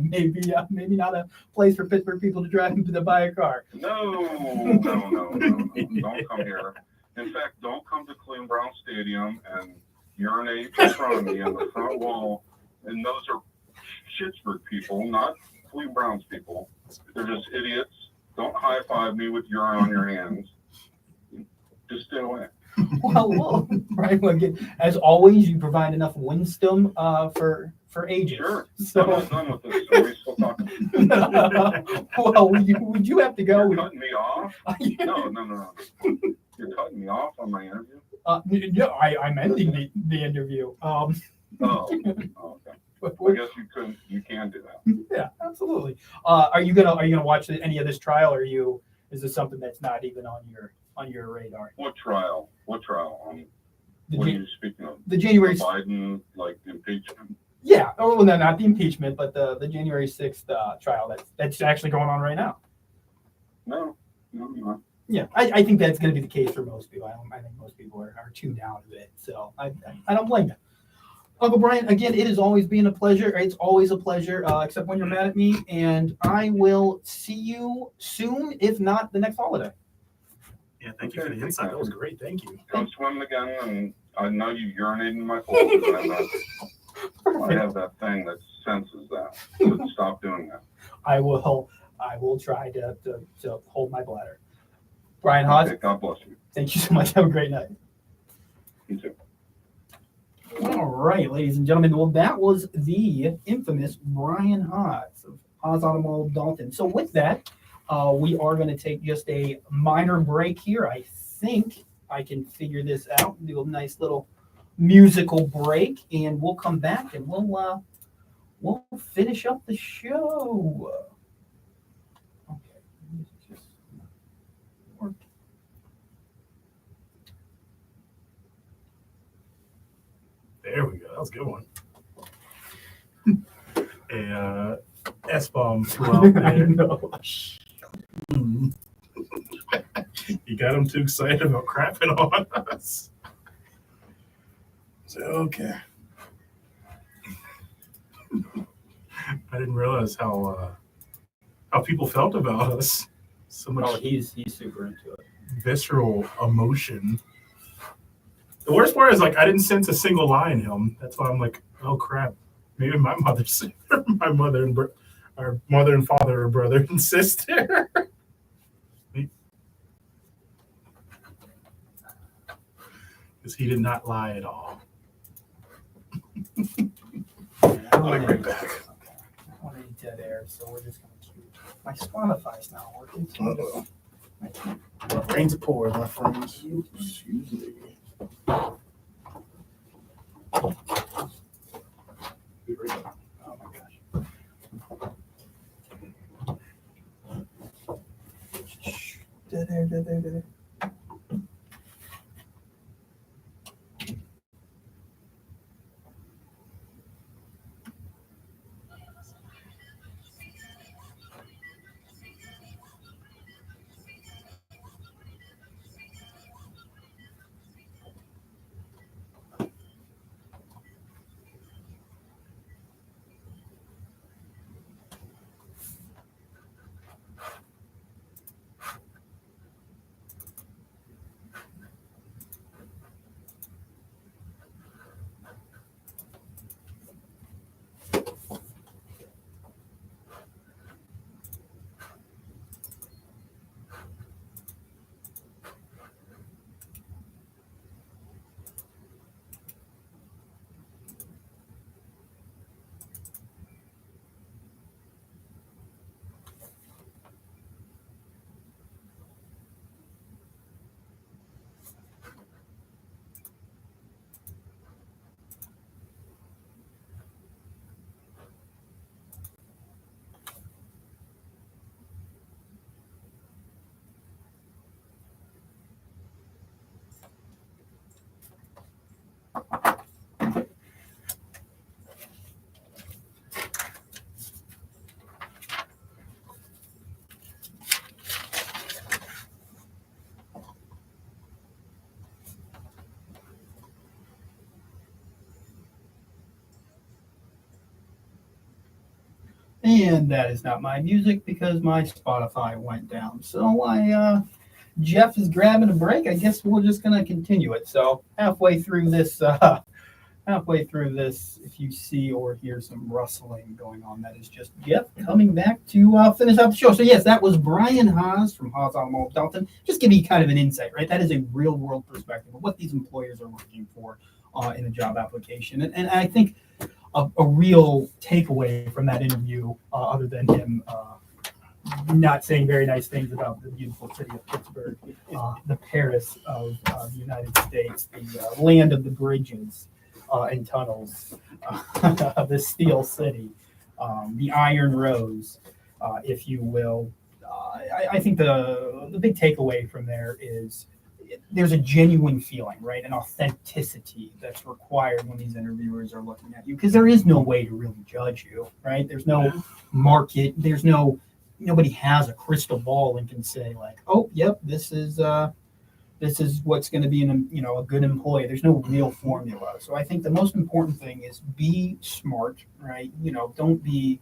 maybe not a place for Pittsburgh people to drive to buy a car. No. Don't come here. In fact, don't come to Cleveland Brown Stadium and urinate in front of me on the front wall. And those are Pittsburgh people, not Cleveland Browns people. They're just idiots. Don't high-five me with urine on your hands. Just stay away. Well, right. Well, again, as always, you provide enough wisdom for ages. Sure. So, I'm not done with this. Are we still talking? Well, would you have to go? You're cutting me off? No. You're cutting me off on my interview? No, I'm ending the interview. Oh, okay. I guess you can do that. Yeah, absolutely. Are you gonna watch any of this trial, or is this something that's not even on your radar? What trial? What trial? The, What are Jan- you speaking of? the January. The Biden, like, impeachment? Yeah. Oh, no, not the impeachment, but the January 6th trial that's actually going on right now. No. Yeah, I think that's going to be the case for most people. I think most people are tuned out of it, so I don't blame them. Uncle Brian, again, it has always been a pleasure. It's always a pleasure, except when you're mad at me. And I will see you soon, if not the next holiday. Yeah, thank you for the insight. That was great. Thank you. Go swimming again, and I know you urinated in my pool. I have that thing that senses that. So stop doing that. I will try to hold my bladder. Brian Haasz, Okay, God bless you. thank you so much. Have a great night. You too. All right, ladies and gentlemen. Well, that was the infamous Brian Haasz of Haasz Automotive Dalton. So with that, we are going to take just a minor break here. I think I can figure this out and do a nice little musical break, and we'll come back and we'll finish up the show. Okay, just work. There we go. That was a good one. A S-bomb flew out I there. know. Mhm. You got him too excited about crapping on us. So, okay. I didn't realize how people felt about us. So much Oh, he's super into it. visceral emotion. The worst part is, like, I didn't sense a single lie in him. That's why I'm like, oh crap. Maybe my mother's my mother and our mother and father are brother and sister. Because he did not lie at all. I'll be right back. Okay. I want any dead air, so we're just gonna keep. My Spotify's not working. So Rain's poor, my friends. Excuse me. Be right back. Oh my gosh. Dead air. And that is not my music because my Spotify went down. So Jeff is grabbing a break. I guess we're just gonna continue it. So halfway through this, if you see or hear some rustling going on, that is just Jeff coming back to finish out the show. So yes, that was Brian Haasz from Haasz Automotive Dalton. Just give you kind of an insight, right? That is a real world perspective of what these employers are looking for in a job application, and I think a real takeaway from that interview, other than him not saying very nice things about the beautiful city of Pittsburgh, the Paris of the United States, the land of the bridges and tunnels, the Steel City, the Iron Rose, if you will. I think the big takeaway from there is there's a genuine feeling, right? An authenticity that's required when these interviewers are looking at you, because there is no way to really judge you, right? There's no market. Nobody has a crystal ball and can say like, oh, yep, this is what's going to be a good employee. There's no real formula. So I think the most important thing is be smart, right? Don't be,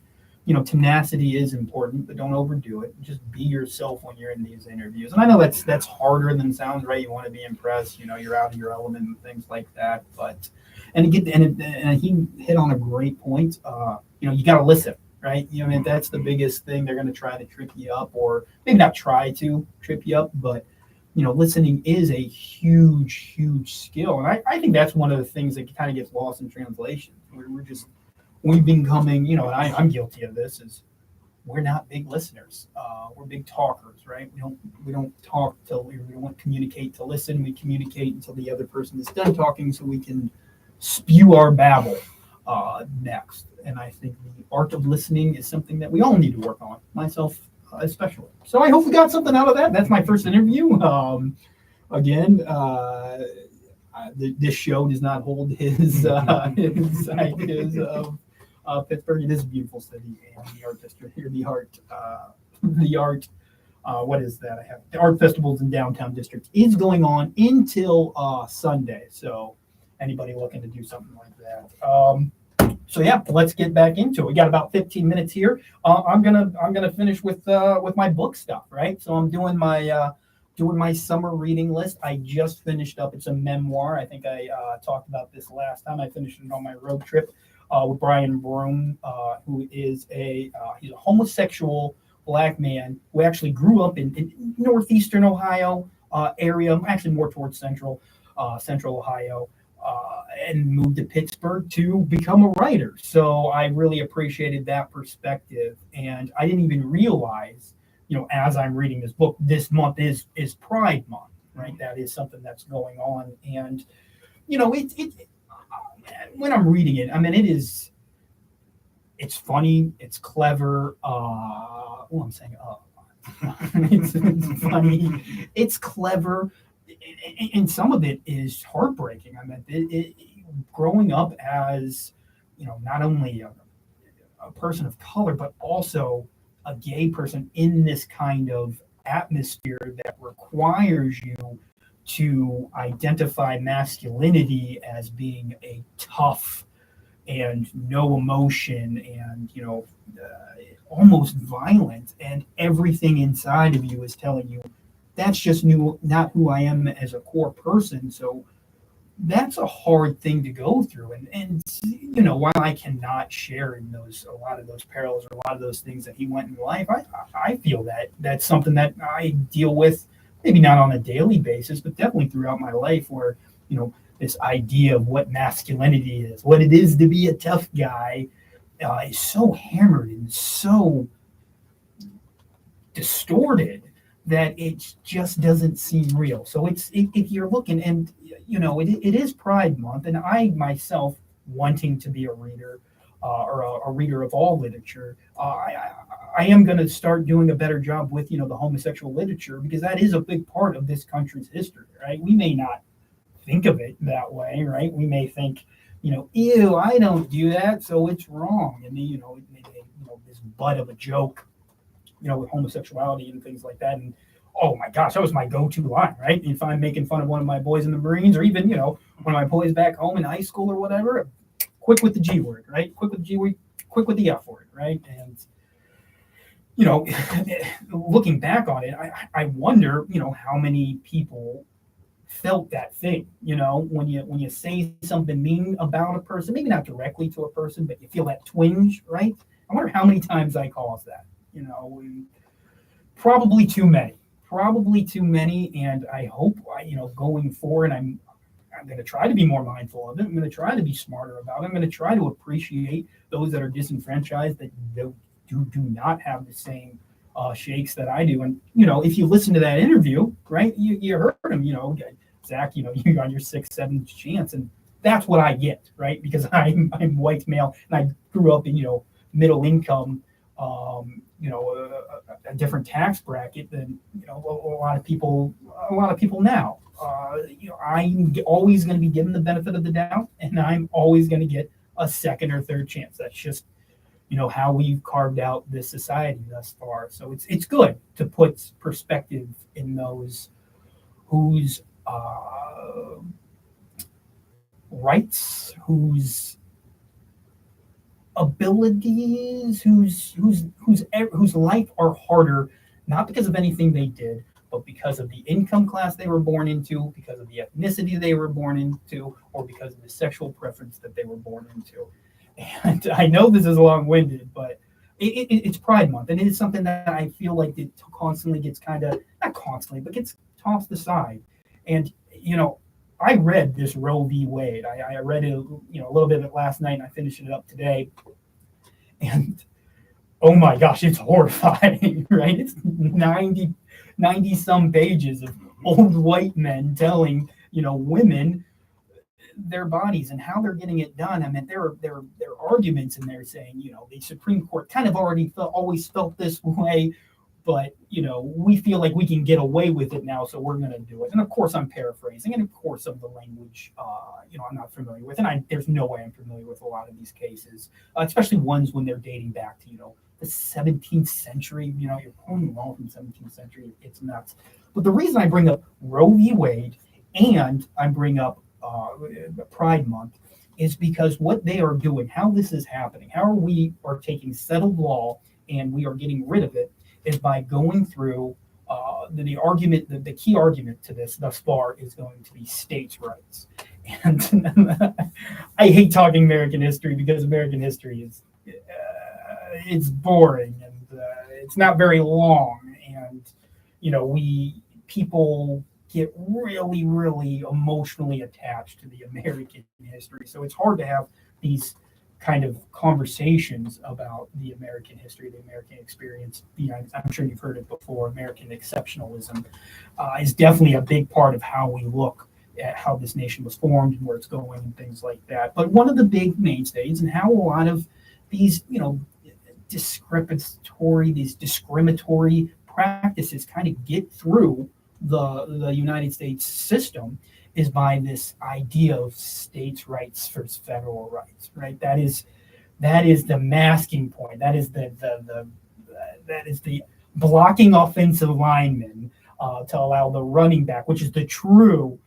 tenacity is important, but don't overdo it. Just be yourself when you're in these interviews. And I know that's harder than sounds, right? You want to be impressed, you're out of your element and things like that. But and he hit on a great point. You got to listen, right? That's the biggest thing. They're going to try to trip you up, or maybe not try to trip you up, but listening is a huge, huge skill. And I think that's one of the things that kind of gets lost in translation. We've been coming, and I'm guilty of this, is we're not big listeners. We're big talkers, right? We don't talk till we don't communicate to listen. We communicate until the other person is done talking so we can spew our babble next. And I think the art of listening is something that we all need to work on, myself especially. So I hope we got something out of that. That's my first interview. Again, this show does not hold his ideas of Pittsburgh. It is a beautiful city, and the art district here, what is that? I have the art festivals in downtown district is going on until Sunday. So anybody looking to do something like that. So yeah, let's get back into it. We got about 15 minutes here. I'm gonna finish with my book stuff, right? So I'm doing my summer reading list. I just finished up. It's a memoir. I think I talked about this last time. I finished it on my road trip with Brian Haasz, who is he's a homosexual Black man who actually grew up in northeastern Ohio area, actually more towards central Ohio. And moved to Pittsburgh to become a writer. So I really appreciated that perspective. And I didn't even realize, as I'm reading this book, this month is Pride Month, right? That is something that's going on. And, when I'm reading it, it's funny, it's clever. I'm saying, it's funny, it's clever. And some of it is heartbreaking. Growing up as, not only a person of color, but also a gay person in this kind of atmosphere that requires you to identify masculinity as being a tough and no emotion and, almost violent. And everything inside of you is telling you, that's just not who I am as a core person. So that's a hard thing to go through. And while I cannot share in a lot of those perils or a lot of those things that he went in life, I feel that that's something that I deal with, maybe not on a daily basis, but definitely throughout my life, where, this idea of what masculinity is, what it is to be a tough guy, is so hammered and so distorted that it just doesn't seem real. So if you're looking, and it is Pride Month, and I myself, wanting to be a reader or a reader of all literature, I am going to start doing a better job with the homosexual literature, because that is a big part of this country's history, right? We may not think of it that way, right? We may think, ew, I don't do that, so it's wrong, and this butt of a joke, with homosexuality and things like that. And oh my gosh, that was my go-to line, right? If I'm making fun of one of my boys in the Marines, or even, one of my boys back home in high school or whatever, quick with the G word, right? Quick with the G word, quick with the F word, right? And, looking back on it, I wonder, how many people felt that thing, when you say something mean about a person, maybe not directly to a person, but you feel that twinge, right? I wonder how many times I caused that. Probably too many, and I hope, going forward, I'm going to try to be more mindful of it. I'm going to try to be smarter about it. I'm going to try to appreciate those that are disenfranchised, that do not have the same shakes that I do. And, you know, if you listen to that interview, right, you heard him, you know, Zach, you know, you're on your 6th, 7th chance. And that's what I get, right? Because I'm white male and I grew up in, you know, middle income, you know, a different tax bracket than, you know, a lot of people now. You know, I'm always going to be given the benefit of the doubt, and I'm always going to get a second or third chance. That's just, you know, how we've carved out this society thus far. So it's good to put perspective in those whose rights, whose abilities, whose life are harder, not because of anything they did, but because of the income class they were born into, because of the ethnicity they were born into, or because of the sexual preference that they were born into. And I know this is long-winded, but it's Pride Month, and it is something that I feel like it constantly gets not constantly, but gets tossed aside. And, you know, I read this Roe v. Wade. I read it, you know, a little bit of it last night, and I finished it up today. And oh my gosh, it's horrifying, right? It's 90 some pages of old white men telling, you know, women their bodies and how they're getting it done. I mean, there are arguments in there saying, you know, the Supreme Court kind of always felt this way, but, you know, we feel like we can get away with it now, so we're going to do it. And of course, I'm paraphrasing, and of course, some of the language, you know, I'm not familiar with, and there's no way I'm familiar with a lot of these cases, especially ones when they're dating back to, you know, the 17th century. You know, you're pulling law from the 17th century. It's nuts. But the reason I bring up Roe v. Wade and I bring up Pride Month is because what they are doing, how this is happening, how we are taking settled law and we are getting rid of it, is by going through the argument. The key argument to this thus far is going to be states' rights. And I hate talking American history because American history is it's boring and it's not very long. And, you know, people get really, really emotionally attached to the American history. So it's hard to have these kind of conversations about the American history, the American experience. You know, I'm sure you've heard it before. American exceptionalism is definitely a big part of how we look at how this nation was formed and where it's going and things like that. But one of the big mainstays and how a lot of these, you know, discriminatory practices kind of get through the United States system is by this idea of states' rights versus federal rights, right? That is the masking point. That is the blocking offensive lineman to allow the running back, which is the true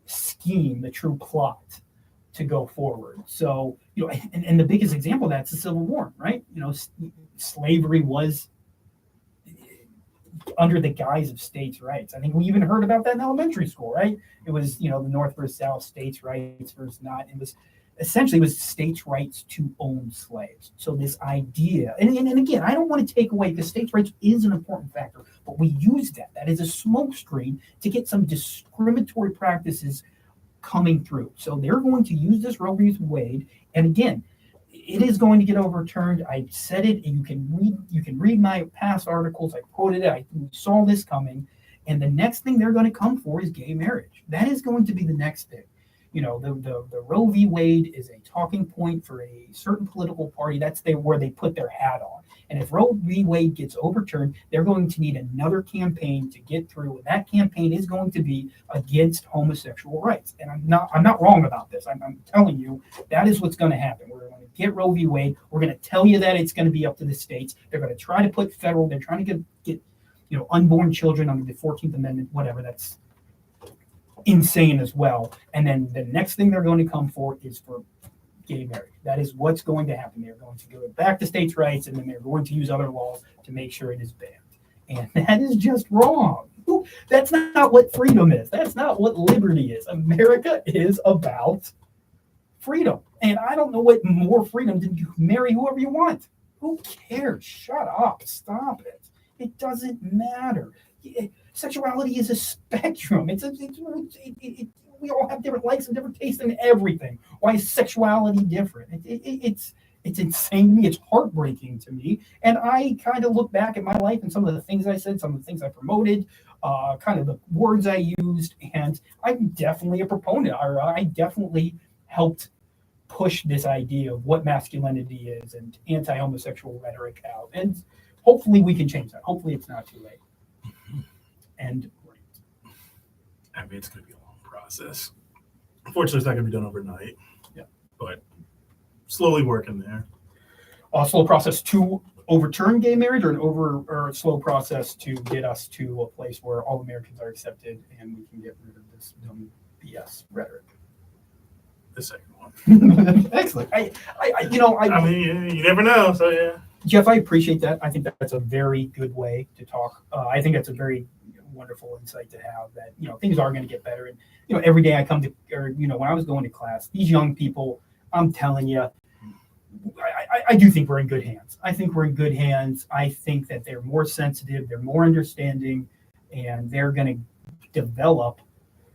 scheme, the true plot to go forward. So, you know, and the biggest example of that's the Civil War, right? You know, slavery was under the guise of states' rights. I think we even heard about that in elementary school, right? It was, you know, the North versus South, states' rights versus not. It was essentially states' rights to own slaves. So this idea, and again, I don't want to take away, because states' rights is an important factor, but we use that as a smokescreen to get some discriminatory practices coming through. So they're going to use this Roe v. Wade, and again, it is going to get overturned. I said it, and you can read my past articles. I quoted it. I saw this coming, and the next thing they're going to come for is gay marriage. That is going to be the next thing. You know, the Roe v. Wade is a talking point for a certain political party. That's where they put their hat on. And if Roe v. Wade gets overturned, they're going to need another campaign to get through, and that campaign is going to be against homosexual rights. And I'm not wrong about this. I'm telling you, that is what's going to happen. We're going to get Roe v. Wade. We're going to tell you that it's going to be up to the states. They're going to try to put federal. They're trying to get you know, unborn children under the 14th Amendment, whatever. That's insane as well. And then the next thing they're going to come for is for gay marriage. That is what's going to happen. They're going to go back to states' rights, and then they're going to use other laws to make sure it is banned. And that is just wrong. That's not what freedom is. That's not what liberty is. America is about freedom. And I don't know what more freedom than you marry whoever you want. Who cares? Shut up. Stop it. It doesn't matter. Sexuality is a spectrum. We all have different likes and different tastes in everything. Why is sexuality different? It's It's insane to me. It's heartbreaking to me. And I kind of look back at my life and some of the things I said, some of the things I promoted, kind of the words I used, and I'm definitely a proponent. I definitely helped push this idea of what masculinity is and anti-homosexual rhetoric out. And hopefully we can change that. Hopefully it's not too late. And I mean, it's going to be a long process. Unfortunately, it's not going to be done overnight. Yeah. But slowly working there. A slow process to overturn gay marriage, or a slow process to get us to a place where all Americans are accepted and we can get rid of this dumb BS rhetoric. The second one. Excellent. I mean, you never know. So yeah. Jeff, I appreciate that. I think that's a very good way to talk. I think that's a very wonderful insight to have, that, things are going to get better. And, every day I come to, or, when I was going to class, these young people, I'm telling you, I do think we're in good hands. I think we're in good hands. I think that they're more sensitive, they're more understanding, and they're going to develop,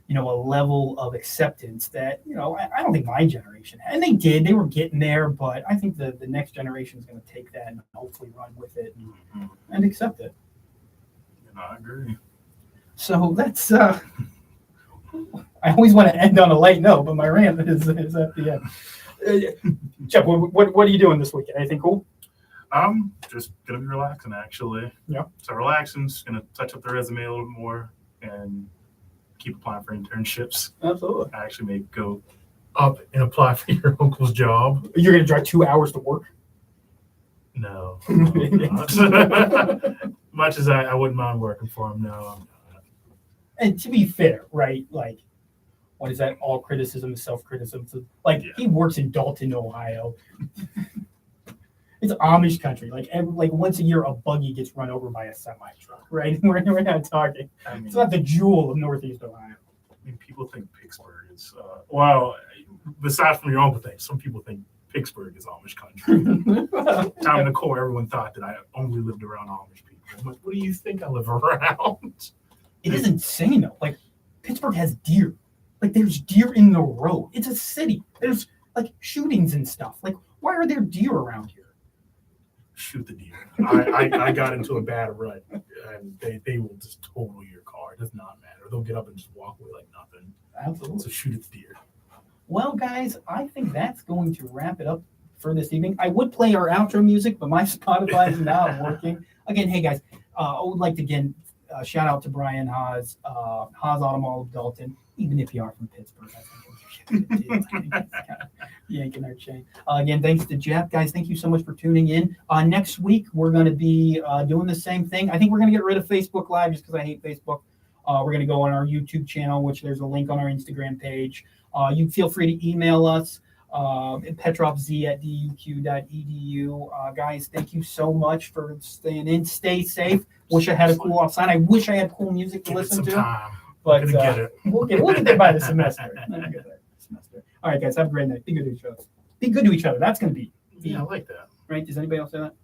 a level of acceptance that, I don't think my generation had. And they were getting there, but I think the next generation is going to take that and hopefully run with it and accept it. And I agree. So that's, I always want to end on a light note, but my rant is at the end. Jeff, what are you doing this weekend? Anything cool? I'm just going to be relaxing, actually. Yeah. So relaxing, just going to touch up the resume a little bit more and keep applying for internships. Absolutely. I actually may go up and apply for your uncle's job. You're going to drive 2 hours to work? No. Not. Much as I wouldn't mind working for him, no, I'm not. And to be fair, right? Like, what is that? All criticism is self-criticism. So, he works in Dalton, Ohio. It's Amish country. Like once a year, a buggy gets run over by a semi truck, right? We're not talking. I mean, It's not the jewel of Northeast Ohio. I mean, people think Pittsburgh is, well, besides from your own thing, some people think Pittsburgh is Amish country. Time in the core, everyone thought that I only lived around Amish people. I'm like, what do you think I live around? It is insane, though. Like, Pittsburgh has deer. Like, there's deer in the road. It's a city. There's, shootings and stuff. Like, why are there deer around here? Shoot the deer. I got into a bad rut, and they will just total your car. It does not matter. They'll get up and just walk away like nothing. Absolutely. So shoot at the deer. Well, guys, I think that's going to wrap it up for this evening. I would play our outro music, but my Spotify is not working. Again, hey, guys, I would like to, again, shout out to Brian Haasz, Haasz Automall of Dalton. Even if you are from Pittsburgh, I think it's kind of yanking our chain. Again, thanks to Jeff. Guys, thank you so much for tuning in. Next week, we're going to be doing the same thing. I think we're going to get rid of Facebook Live just because I hate Facebook. We're going to go on our YouTube channel, which there's a link on our Instagram page. You feel free to email us, petrovz@duq.edu. Guys, thank you so much for staying in. Stay safe. Wish I had a cool outside. I wish I had cool music to listen to. Time. But Get it. we'll get there by the semester. All right, guys, have a great night. Be good to each other. Be good to each other. That's going to be. Yeah, I like that. Right? Does anybody else say that?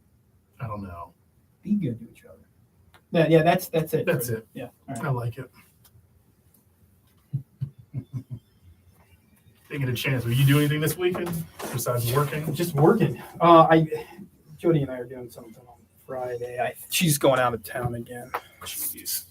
I don't know. Be good to each other. Yeah, that's it. That's it. Yeah. All right. I like it. Taking a chance. Will you do anything this weekend besides working? Just working. Jody and I are doing something on Friday. She's going out of town again. Jeez.